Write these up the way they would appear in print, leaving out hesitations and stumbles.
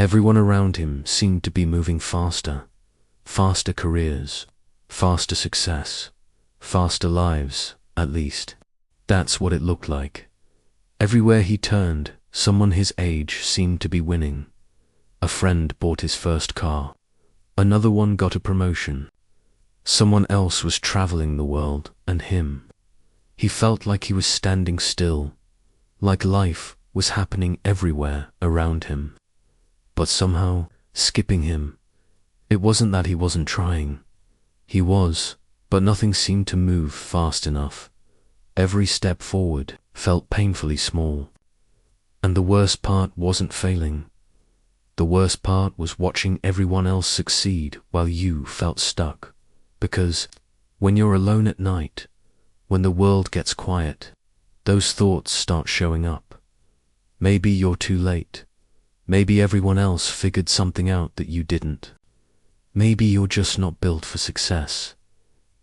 Everyone around him seemed to be moving faster. Faster careers, faster success, faster lives, at least. That's what it looked like. Everywhere he turned, someone his age seemed to be winning. A friend bought his first car. Another one got a promotion. Someone else was traveling the world, and him. He felt like he was standing still, like life was happening everywhere around him. But somehow, skipping him. It wasn't that he wasn't trying. He was, but nothing seemed to move fast enough. Every step forward felt painfully small. And the worst part wasn't failing. The worst part was watching everyone else succeed while you felt stuck. Because when you're alone at night, when the world gets quiet, those thoughts start showing up. Maybe you're too late. Maybe everyone else figured something out that you didn't. Maybe you're just not built for success.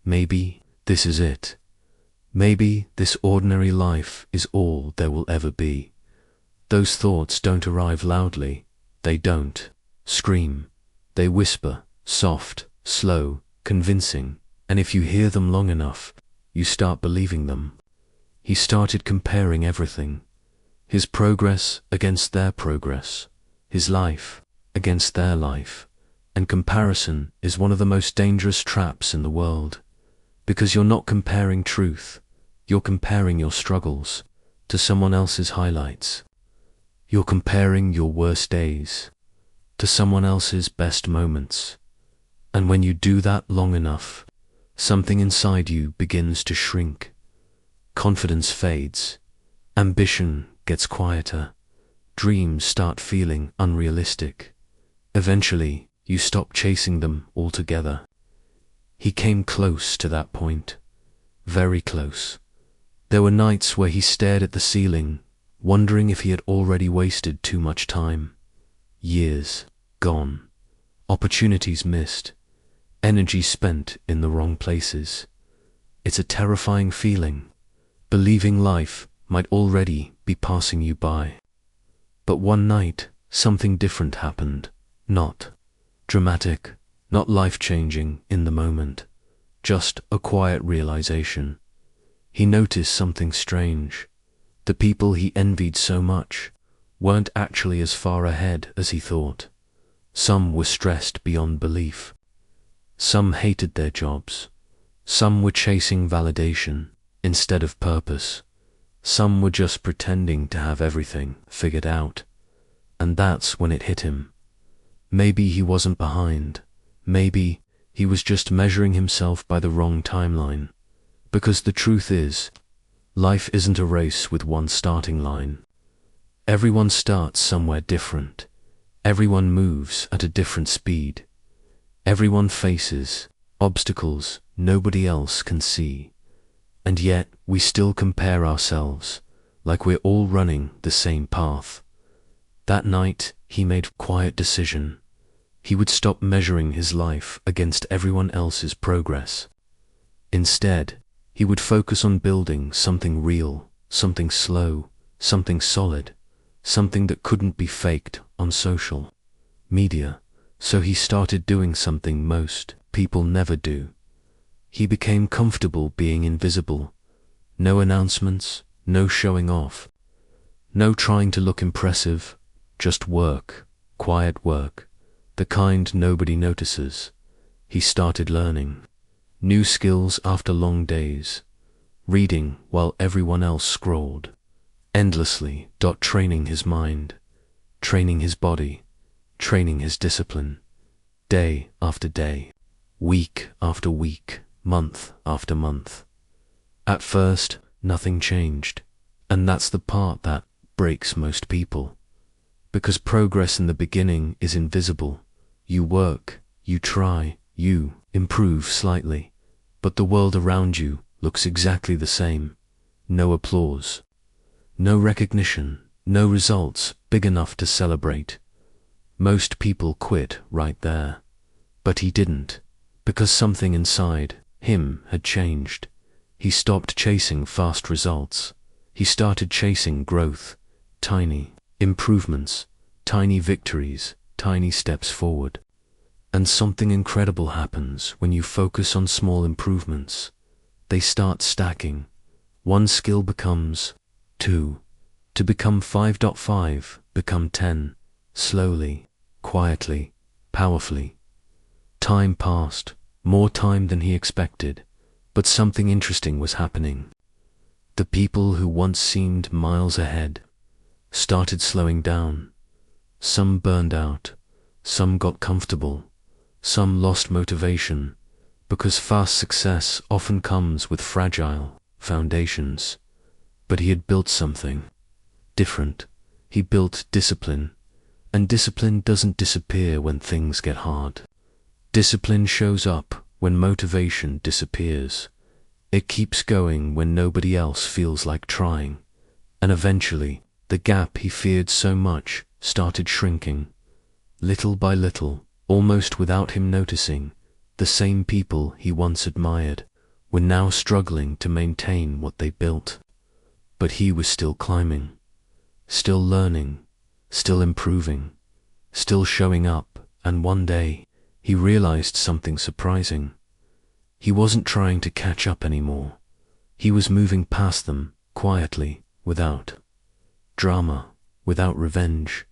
Maybe this is it. Maybe this ordinary life is all there will ever be. Those thoughts don't arrive loudly. They don't scream. They whisper, soft, slow, convincing, and if you hear them long enough, you start believing them. He started comparing everything. His progress against their progress. His life against their life. And comparison is one of the most dangerous traps in the world. Because you're not comparing truth. You're comparing your struggles to someone else's highlights. You're comparing your worst days to someone else's best moments. And when you do that long enough, something inside you begins to shrink. Confidence fades. Ambition gets quieter. Dreams start feeling unrealistic. Eventually, you stop chasing them altogether. He came close to that point. Very close. There were nights where he stared at the ceiling, wondering if he had already wasted too much time. Years gone. Opportunities missed. Energy spent in the wrong places. It's a terrifying feeling, believing life might already be passing you by. But one night, something different happened. Not dramatic, not life-changing in the moment, just a quiet realization. He noticed something strange. The people he envied so much weren't actually as far ahead as he thought. Some were stressed beyond belief. Some hated their jobs. Some were chasing validation instead of purpose. Some were just pretending to have everything figured out. And that's when it hit him. Maybe he wasn't behind. Maybe he was just measuring himself by the wrong timeline. Because the truth is, life isn't a race with one starting line. Everyone starts somewhere different. Everyone moves at a different speed. Everyone faces obstacles nobody else can see. And yet we still compare ourselves like we're all running the same path. That night he made a quiet decision. He would stop measuring his life against everyone else's progress. Instead, he would focus on building something real, something slow, something solid, something that couldn't be faked on social media. So he started doing something most people never do. He became comfortable being invisible. No announcements, no showing off, no trying to look impressive, just work, quiet work, the kind nobody notices. He started learning new skills after long days, reading while everyone else scrolled, endlessly, training his mind, training his body, training his discipline, day after day, week after week, month after month. At first, nothing changed, and that's the part that breaks most people. Because progress in the beginning is invisible. You work, you try, you improve slightly, but the world around you looks exactly the same. No applause, no recognition, no results big enough to celebrate. Most people quit right there. But he didn't, because something inside him had changed. He stopped chasing fast results. He started chasing growth, tiny improvements, tiny victories, tiny steps forward. And something incredible happens when you focus on small improvements. They start stacking. One skill becomes 2, to become 5.5, become 10, slowly, quietly, powerfully. Time passed, more time than he expected, but something interesting was happening. The people who once seemed miles ahead started slowing down. Some burned out, some got comfortable, some lost motivation, because fast success often comes with fragile foundations. But he had built something different. He built discipline, and discipline doesn't disappear when things get hard. Discipline shows up when motivation disappears. It keeps going when nobody else feels like trying, and eventually, the gap he feared so much started shrinking. Little by little, almost without him noticing, the same people he once admired were now struggling to maintain what they built. But he was still climbing, still learning, still improving, still showing up, and one day, he realized something surprising. He wasn't trying to catch up anymore. He was moving past them, quietly, without drama, without revenge,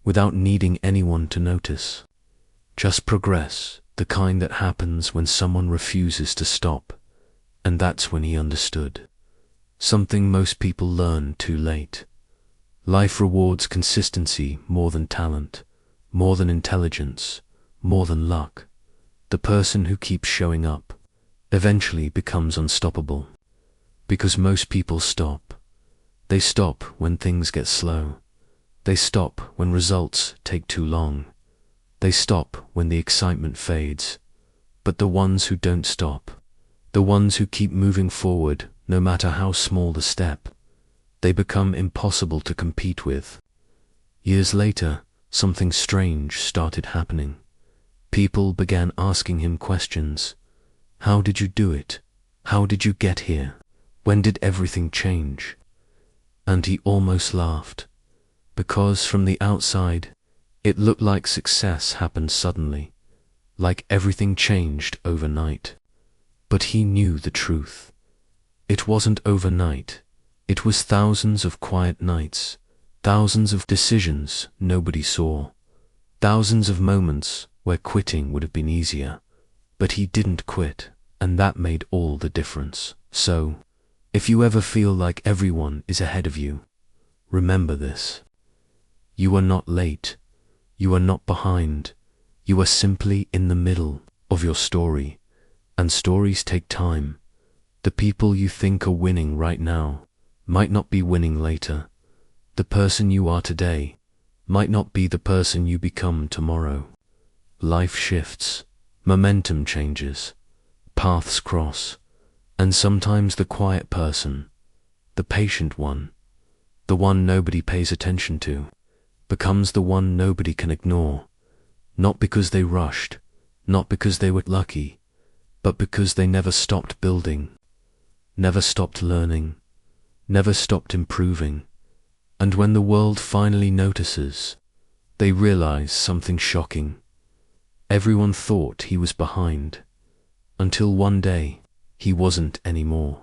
without needing anyone to notice. Just progress, the kind that happens when someone refuses to stop. And that's when he understood something most people learn too late. Life rewards consistency more than talent, more than intelligence, more than luck. The person who keeps showing up eventually becomes unstoppable. Because most people stop. They stop when things get slow. They stop when results take too long. They stop when the excitement fades. But the ones who don't stop, the ones who keep moving forward, no matter how small the step, they become impossible to compete with. Years later, something strange started happening. People began asking him questions. How did you do it? How did you get here? When did everything change? And he almost laughed, because from the outside, it looked like success happened suddenly, like everything changed overnight. But he knew the truth. It wasn't overnight. It was thousands of quiet nights, thousands of decisions nobody saw, thousands of moments where quitting would have been easier. But he didn't quit, and that made all the difference. So, if you ever feel like everyone is ahead of you, remember this. You are not late. You are not behind. You are simply in the middle of your story, and stories take time. The people you think are winning right now might not be winning later. The person you are today might not be the person you become tomorrow. Life shifts, momentum changes, paths cross, and sometimes the quiet person, the patient one, the one nobody pays attention to, becomes the one nobody can ignore. Not because they rushed, not because they were lucky, but because they never stopped building, never stopped learning, never stopped improving. And when the world finally notices, they realize something shocking. Everyone thought he was behind, until one day he wasn't anymore.